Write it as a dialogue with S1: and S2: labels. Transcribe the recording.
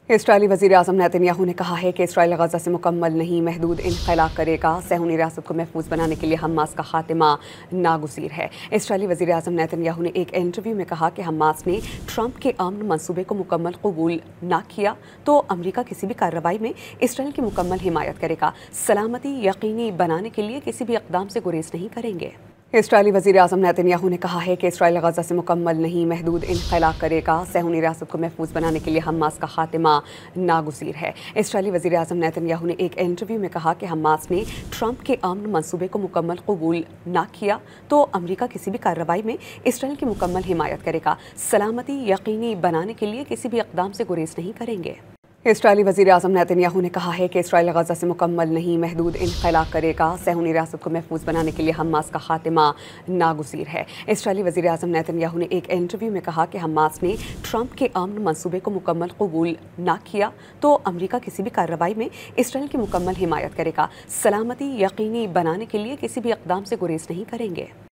S1: اسرائیلی وزیراعظم نیتن یاہو نے کہا ہے کہ اسرائیل غزہ سے مکمل نہیں محدود انخلا کرے گا۔ صہیونی ریاست کو محفوظ بنانے کے لیے حماس کا خاتمہ ناگزیر ہے۔ اسرائیلی وزیراعظم نیتن یاہو نے ایک انٹرویو میں کہا کہ حماس نے ٹرمپ کے امن منصوبے کو مکمل قبول نہ کیا تو امریکہ کسی بھی کارروائی میں اسرائیل کی مکمل حمایت کرے گا۔ سلامتی یقینی بنانے کے لیے کسی بھی اقدام سے گریز نہیں کریں گے۔ اسرائیلی وزیراعظم نیتن یاہو نے کہا ہے کہ اسرائیل غزہ سے مکمل نہیں محدود انخلا کرے گا۔ صہیونی ریاست کو محفوظ بنانے کے لیے حماس کا خاتمہ ناگزیر ہے۔ اسرائیلی وزیراعظم نیتن یاہو نے ایک انٹرویو میں کہا کہ حماس نے ٹرمپ کے امن منصوبے کو مکمل قبول نہ کیا تو امریکہ کسی بھی کارروائی میں اسرائیل کی مکمل حمایت کرے گا۔ سلامتی یقینی بنانے کے لیے کسی بھی اقدام سے گریز نہیں کریں گے۔ اسرائیلی وزیراعظم نیتن یاہو نے کہا ہے کہ اسرائیل غزہ سے مکمل نہیں محدود انخلا کرے گا۔ صہیونی ریاست کو محفوظ بنانے کے لیے حماس کا خاتمہ ناگزیر ہے۔ اسرائیلی وزیراعظم نیتن یاہو نے ایک انٹرویو میں کہا کہ حماس نے ٹرمپ کے امن منصوبے کو مکمل قبول نہ کیا تو امریکہ کسی بھی کارروائی میں اسرائیل کی مکمل حمایت کرے گا۔ سلامتی یقینی بنانے کے لیے کسی بھی اقدام سے گریز نہیں کریں گے۔